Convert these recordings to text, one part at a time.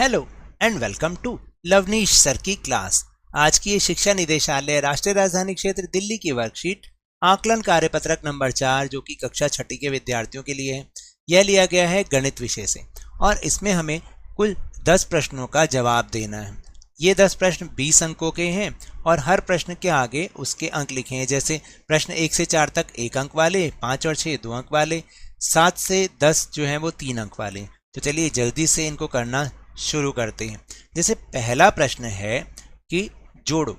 Hello and welcome to Lavneesh sir की class. आज की ये शिक्षा निदेशालय राष्ट्रीय राजधानी क्षेत्र दिल्ली की वर्कशीट आकलन कार्यपत्रक नंबर 4 जो कि कक्षा छठी के विद्यार्थियों के लिए है। यह लिया गया है गणित विषय से और इसमें हमें कुल 10 प्रश्नों का जवाब देना है। ये 10 प्रश्न 20 अंकों के हैं और हर प्रश्न के आगे उसके अंक लिखे हैं। जैसे प्रश्न 1 से 4 तक 1 अंक वाले, 5 और 6 2 अंक वाले, 7 से 10 जो है वो 3 अंक वाले। तो चलिए जल्दी से इनको करना शुरू करते हैं। जैसे पहला प्रश्न है कि जोड़ो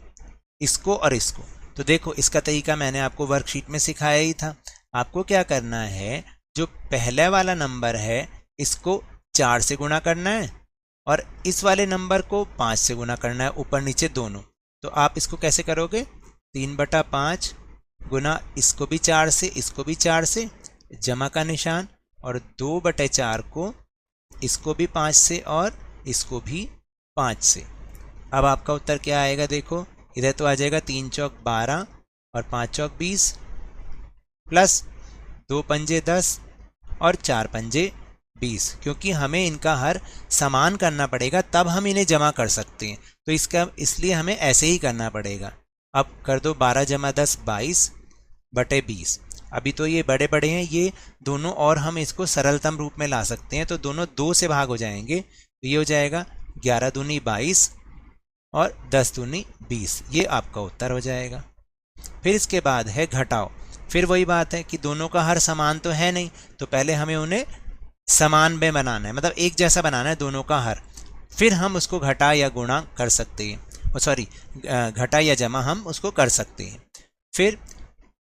इसको और इसको। तो देखो इसका तरीका मैंने आपको वर्कशीट में सिखाया ही था। आपको क्या करना है, जो पहला वाला नंबर है इसको 4 से गुणा करना है और इस वाले नंबर को 5 से गुणा करना है, ऊपर नीचे दोनों। तो आप इसको कैसे करोगे, 3/5 गुना इसको भी 4 से, इसको भी 4 से, जमा का निशान, और 2/4 को इसको भी 5 से और इसको भी 5 से। अब आपका उत्तर क्या आएगा, देखो इधर तो आ जाएगा 3 चौक 12 और 5 चौक 20 प्लस 2 पंजे 10 और 4 पंजे 20, क्योंकि हमें इनका हर समान करना पड़ेगा तब हम इन्हें जमा कर सकते हैं। तो इसलिए हमें ऐसे ही करना पड़ेगा। अब कर दो 12 जमा 10 22/20। अभी तो ये बड़े बड़े हैं, ये दोनों और हम इसको सरलतम रूप में ला सकते हैं। तो दोनों 2 से भाग हो जाएंगे, तो ये हो जाएगा 11 दूनी 22 और 10 दूनी 20। ये आपका उत्तर हो जाएगा। फिर इसके बाद है घटाओ। फिर वही बात है कि दोनों का हर समान तो है नहीं, तो पहले हमें उन्हें समान में बनाना है, मतलब एक जैसा बनाना है दोनों का हर। फिर हम उसको घटा या गुणा कर सकते हैं, सॉरी घटा या जमा हम उसको कर सकते हैं। फिर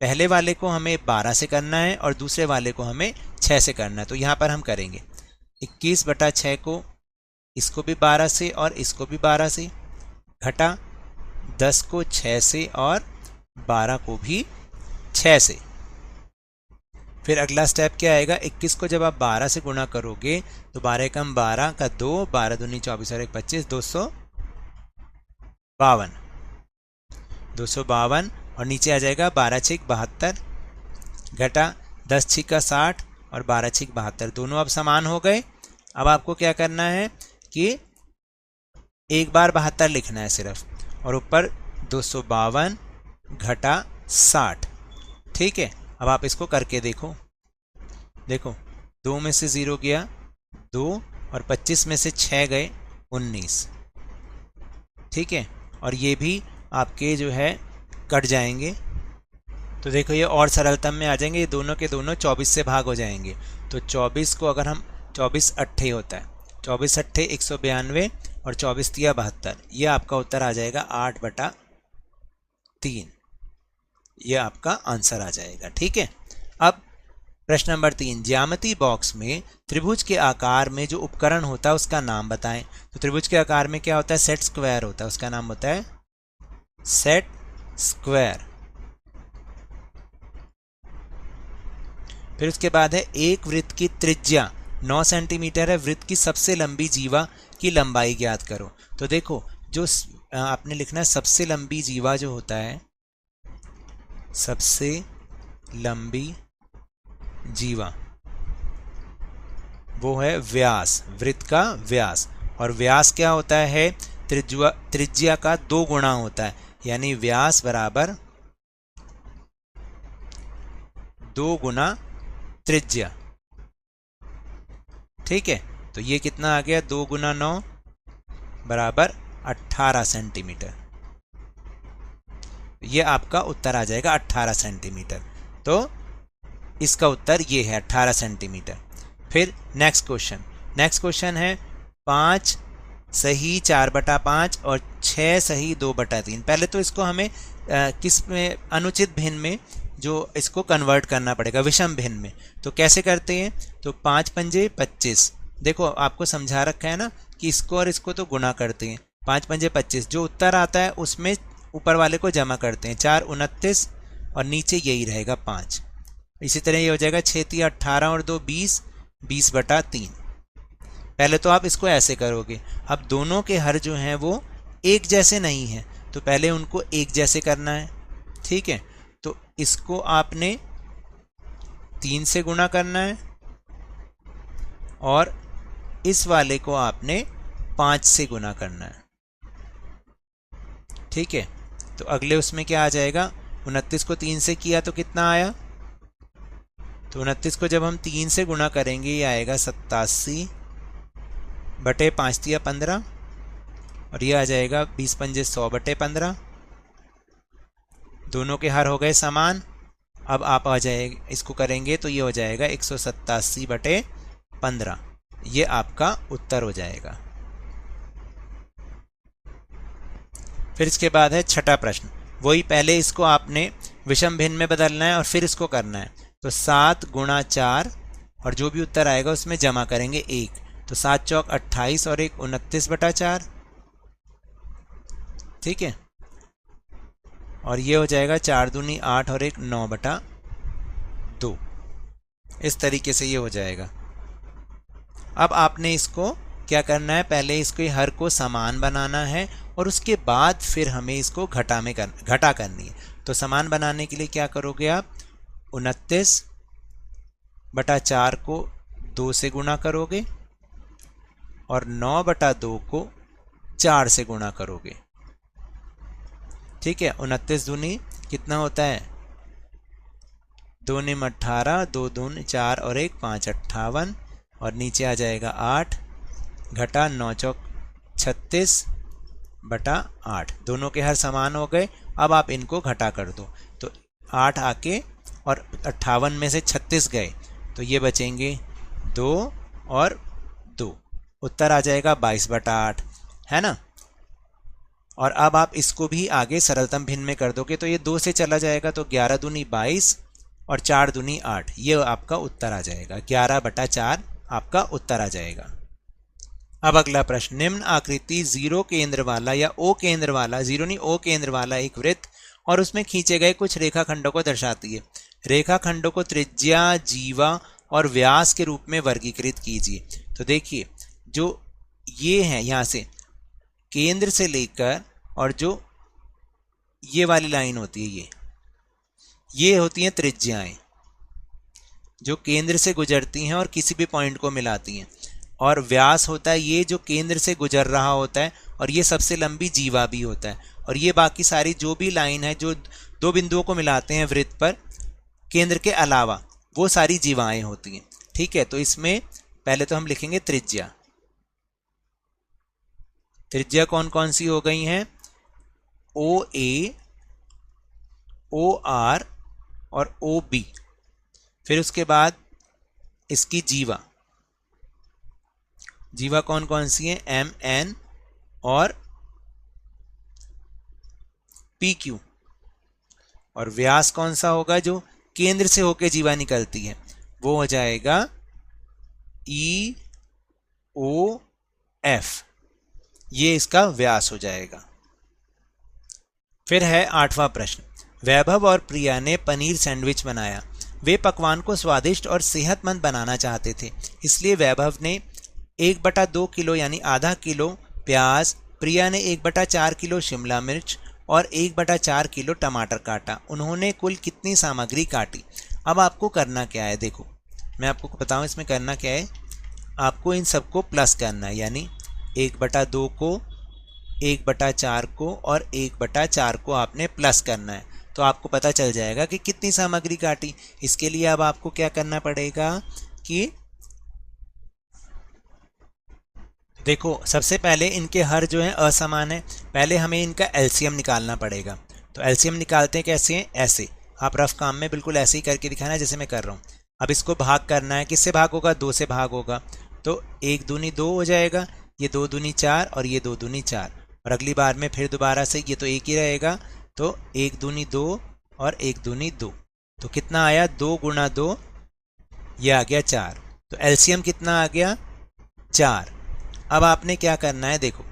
पहले वाले को हमें 12 से करना है और दूसरे वाले को हमें 6 से करना है। तो यहाँ पर हम करेंगे 21/6 को इसको भी 12 से और इसको भी 12 से, घटा 10 को 6 से और 12 को भी 6 से। फिर अगला स्टेप क्या आएगा, 21 को जब आप 12 से गुणा करोगे तो 12 कम 12 का 2, 12 दूनी 24 और 1 25, 252 और नीचे आ जाएगा 12 6 72, घटा 10 6 का 60 और 12 6 72। दोनों अब समान हो गए। अब आपको क्या करना है कि एक बार 72 लिखना है सिर्फ, और ऊपर 252 घटा 60। ठीक है, अब आप इसको करके देखो। 2 में से 0 गया 2 और 25 में से 6 गए 19। ठीक है, और ये भी आपके जो है कट जाएंगे। तो देखो ये और सरलतम में आ जाएंगे, ये दोनों के दोनों 24 से भाग हो जाएंगे। तो 24 को अगर हम 24 अट्ठे होता है, 24 अट्ठे 192 और 24 तिया 72। ये आपका उत्तर आ जाएगा 8/3। ये आपका आंसर आ जाएगा। ठीक है, अब प्रश्न नंबर 3, ज्यामिति बॉक्स में त्रिभुज के आकार में जो उपकरण होता है उसका नाम बताएं। तो त्रिभुज के आकार में क्या होता है, सेट स्क्वायर होता है, उसका नाम होता है सेट स्क्वायर। फिर उसके बाद है एक वृत्त की त्रिज्या 9 सेंटीमीटर है, वृत्त की सबसे लंबी जीवा की लंबाई ज्ञात करो। तो देखो जो आपने लिखना है, सबसे लंबी जीवा जो होता है, सबसे लंबी जीवा वो है व्यास, वृत्त का व्यास। और व्यास क्या होता है, त्रिज्या का 2 गुना होता है, यानी व्यास बराबर 2 गुना त्रिज्या। ठीक है, तो ये कितना आ गया, 2 गुना 9 बराबर 18 सेंटीमीटर। ये आपका उत्तर आ जाएगा 18 सेंटीमीटर। तो इसका उत्तर ये है 18 सेंटीमीटर। फिर नेक्स्ट क्वेश्चन है 5 सही 4/5 और 6 सही 2/3। पहले तो इसको हमें किस में, अनुचित भिन्न में जो इसको कन्वर्ट करना पड़ेगा, विषम भिन्न में। तो कैसे करते हैं, तो 5 पंजे 25। देखो आपको समझा रखा है ना कि इसको और इसको तो गुणा करते हैं, 5 पंजे 25, जो उत्तर आता है उसमें ऊपर वाले को जमा करते हैं, 4 29 और नीचे यही रहेगा 5। इसी तरह ये हो जाएगा 6 तिया 18 और 2 20, 20/3। पहले तो आप इसको ऐसे करोगे। अब दोनों के हर जो हैं वो एक जैसे नहीं हैं, तो पहले उनको एक जैसे करना है। ठीक है, तो इसको आपने 3 से गुणा करना है और इस वाले को आपने 5 से गुना करना है। ठीक है, तो अगले उसमें क्या आ जाएगा, 29 को 3 से किया तो कितना आया, तो 29 को जब हम 3 से गुना करेंगे ये आएगा 87 बटे 5 दिया 15, और ये आ जाएगा 20 पंजे 100 बटे 15। दोनों के हर हो गए समान। अब आप आ जाएगा इसको करेंगे तो ये हो जाएगा 187 बटे 15। ये आपका उत्तर हो जाएगा। फिर इसके बाद है छठा प्रश्न। वही पहले इसको आपने विषम भिन्न में बदलना है और फिर इसको करना है। तो 7 गुणा 4 और जो भी उत्तर आएगा उसमें जमा करेंगे 1। तो 7 चौक 28 और 1 29 बटा 4। ठीक है, और ये हो जाएगा 4 दूनी 8 और 1 9 बटा 2। इस तरीके से ये हो जाएगा। अब आपने इसको क्या करना है, पहले इसके हर को समान बनाना है और उसके बाद फिर हमें इसको घटा करनी है। तो समान बनाने के लिए क्या करोगे आप, 29 बटा 4 को 2 से गुणा करोगे और 9 बटा 2 को 4 से गुणा करोगे। ठीक है, 29 दूनी कितना होता है, 2 निम 18, 2 दून 4 और 1 5 58, और नीचे आ जाएगा 8 घटा 9 चौक 36 बटा 8। दोनों के हर समान हो गए। अब आप इनको घटा कर दो तो 8 आके और 58 में से 36 गए तो ये बचेंगे 2 और 2। उत्तर आ जाएगा 22 बटा 8, है ना। और अब आप इसको भी आगे सरलतम भिन्न में कर दोगे तो ये 2 से चला जाएगा तो 11 दूनी 22 और 4 दूनी 8। ये आपका उत्तर आ जाएगा, 11 बटा 4 आपका उत्तर आ जाएगा। अब अगला प्रश्न, निम्न आकृति 0 केंद्र वाला या O केंद्र वाला, 0 नहीं O केंद्र वाला एक वृत्त और उसमें खींचे गए कुछ रेखाखंडों को दर्शाती है। रेखाखंडों को त्रिज्या, जीवा और व्यास के रूप में वर्गीकृत कीजिए। तो देखिए जो ये है यहाँ से केंद्र से लेकर और जो ये वाली लाइन होती है ये होती हैं त्रिज्याएं जो केंद्र से गुजरती हैं और किसी भी पॉइंट को मिलाती हैं, और व्यास होता है ये जो केंद्र से गुजर रहा होता है, और ये सबसे लंबी जीवा भी होता है। और ये बाकी सारी जो भी लाइन है जो दो बिंदुओं को मिलाते हैं वृत्त पर केंद्र के अलावा, वो सारी जीवाएं होती हैं। ठीक है, तो इसमें पहले तो हम लिखेंगे त्रिज्या। त्रिज्या कौन कौन सी हो गई हैं, ओ ए, ओ आर और ओ बी। फिर उसके बाद इसकी जीवा, जीवा कौन कौन सी है, एम एन और पी क्यू। और व्यास कौन सा होगा, जो केंद्र से होकर जीवा निकलती है, वो हो जाएगा ई ओ एफ। ये इसका व्यास हो जाएगा। फिर है 8वां प्रश्न, वैभव और प्रिया ने पनीर सैंडविच बनाया। वे पकवान को स्वादिष्ट और सेहतमंद बनाना चाहते थे, इसलिए वैभव ने 1/2 किलो यानी आधा किलो प्याज, प्रिया ने 1/4 किलो शिमला मिर्च और 1/4 किलो टमाटर काटा। उन्होंने कुल कितनी सामग्री काटी। अब आपको करना क्या है, देखो मैं आपको बताऊं इसमें करना क्या है। आपको इन सबको प्लस करना है, यानी 1/2 को, 1/4 को और 1/4 को आपने प्लस करना है, तो आपको पता चल जाएगा कि कितनी सामग्री काटी। इसके लिए अब आपको क्या करना पड़ेगा कि देखो सबसे पहले इनके हर जो है असमान है, पहले हमें इनका एलसीएम निकालना पड़ेगा। तो एलसीएम निकालते हैं कैसे हैं, ऐसे आप रफ काम में बिल्कुल ऐसे ही करके दिखाना जैसे मैं कर रहा हूँ। अब इसको भाग करना है, किससे भाग होगा, 2 से भाग होगा। तो 1 दूनी 2 हो जाएगा, ये 2 दूनी 4 और ये 2 दूनी 4। और अगली बार में फिर दोबारा से ये तो एक ही रहेगा, तो 1 दूनी 2 और 1 दूनी 2। तो कितना आया, 2 गुणा 2, ये आ गया 4। तो एलसीएम कितना आ गया, 4। अब आपने क्या करना है, देखो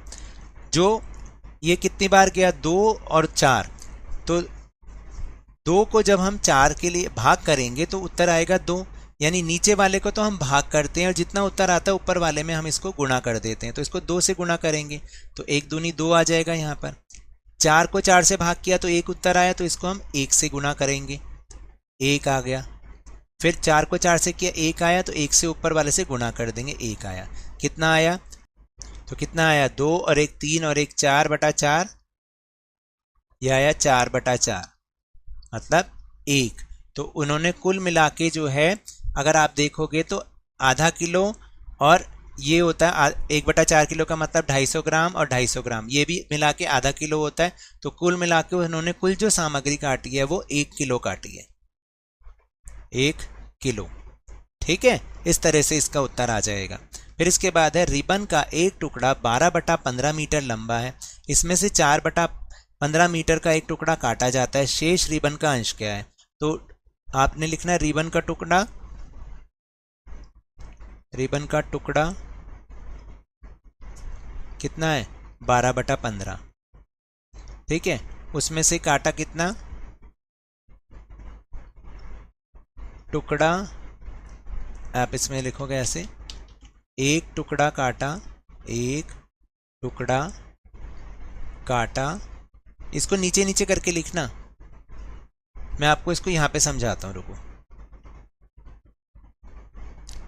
जो ये कितनी बार गया, 2 और 4। तो 2 को जब हम 4 के लिए भाग करेंगे तो उत्तर आएगा 2, यानी नीचे वाले को तो हम भाग करते हैं और जितना उत्तर आता है ऊपर वाले में हम इसको गुणा कर देते हैं। तो इसको 2 से गुणा करेंगे तो 1 दूनी 2 आ जाएगा। यहाँ पर 4 को 4 से भाग किया तो 1 उत्तर आया, तो इसको हम 1 से गुणा करेंगे, 1 आ गया। फिर 4 को 4 से किया, 1 आया, तो 1 से ऊपर वाले से गुणा कर देंगे, 1 आया। कितना आया, तो कितना आया 2 और एक 3 और एक 4/4, यह आया 4/4 मतलब 1। तो उन्होंने कुल मिला के जो है अगर आप देखोगे तो आधा किलो और ये होता है 1/4 किलो का मतलब 250 ग्राम और 250 ग्राम, ये भी मिला के आधा किलो होता है। तो कुल मिला के उन्होंने कुल जो सामग्री काटी है वो 1 किलो काटी है, 1 किलो। ठीक है, इस तरह से इसका उत्तर आ जाएगा। फिर इसके बाद है रिबन का एक टुकड़ा 12/15 मीटर लंबा है, इसमें से 4/15 मीटर का एक टुकड़ा काटा जाता है, शेष रिबन का अंश क्या है? तो आपने लिखना है रिबन का टुकड़ा कितना है 12/15। ठीक है, उसमें से काटा कितना टुकड़ा, आप इसमें लिखोगे ऐसे, एक टुकड़ा काटा, इसको नीचे नीचे करके लिखना, मैं आपको इसको यहां पे समझाता हूं, रुको।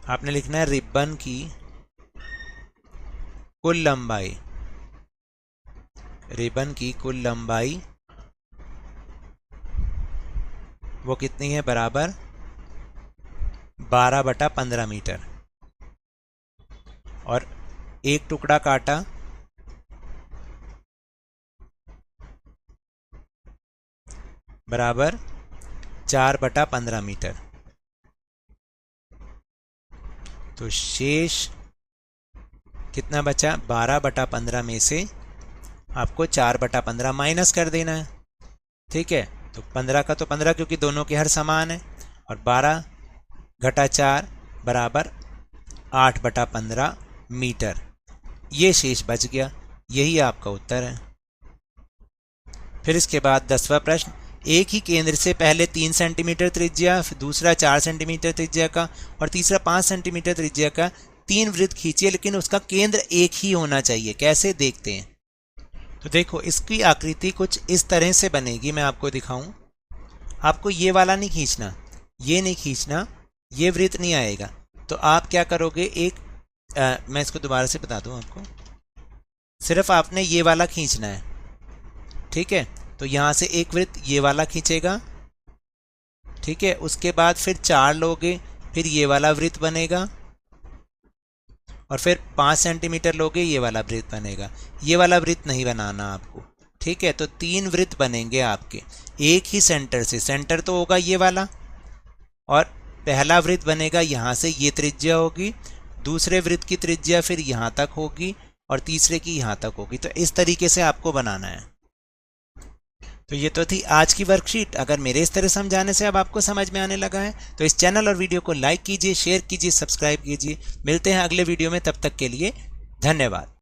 आपने लिखना है रिबन की कुल लंबाई वो कितनी है, बराबर 12/15 मीटर, और एक टुकड़ा काटा बराबर 4/15 मीटर। तो शेष कितना बचा, 12/15 में से आपको 4/15 माइनस कर देना है। ठीक है, तो 15 का तो 15 क्योंकि दोनों के हर समान है, और 12/4 बराबर 8/15 मीटर, ये शेष बच गया, यही आपका उत्तर है। फिर इसके बाद 10वां प्रश्न, एक ही केंद्र से पहले 3 सेंटीमीटर त्रिज्या, फिर दूसरा 4 सेंटीमीटर त्रिज्या का और तीसरा 5 सेंटीमीटर त्रिज्या का 3 वृत्त खींचिए, लेकिन उसका केंद्र एक ही होना चाहिए। कैसे, देखते हैं। तो देखो इसकी आकृति कुछ इस तरह से बनेगी, मैं आपको दिखाऊं। आपको ये वाला नहीं खींचना, ये नहीं खींचना, ये वृत्त नहीं आएगा। तो आप क्या करोगे, मैं इसको दोबारा से बता दूं आपको, सिर्फ आपने ये वाला खींचना है। ठीक है, तो यहां से एक वृत्त ये वाला खींचेगा। ठीक है, उसके बाद फिर 4 लोगे, फिर ये वाला वृत्त बनेगा, और फिर 5 सेंटीमीटर लोगे, ये वाला वृत्त बनेगा। ये वाला वृत्त नहीं बनाना आपको। ठीक है, तो 3 वृत्त बनेंगे आपके एक ही सेंटर से। सेंटर तो होगा ये वाला, और पहला वृत्त बनेगा यहाँ से, ये त्रिज्या होगी, दूसरे वृत्त की त्रिज्या फिर यहाँ तक होगी, और तीसरे की यहाँ तक होगी। तो इस तरीके से आपको बनाना है। तो ये तो थी आज की वर्कशीट। अगर मेरे इस तरह समझाने से अब आपको समझ में आने लगा है तो इस चैनल और वीडियो को लाइक कीजिए, शेयर कीजिए, सब्सक्राइब कीजिए। मिलते हैं अगले वीडियो में, तब तक के लिए धन्यवाद।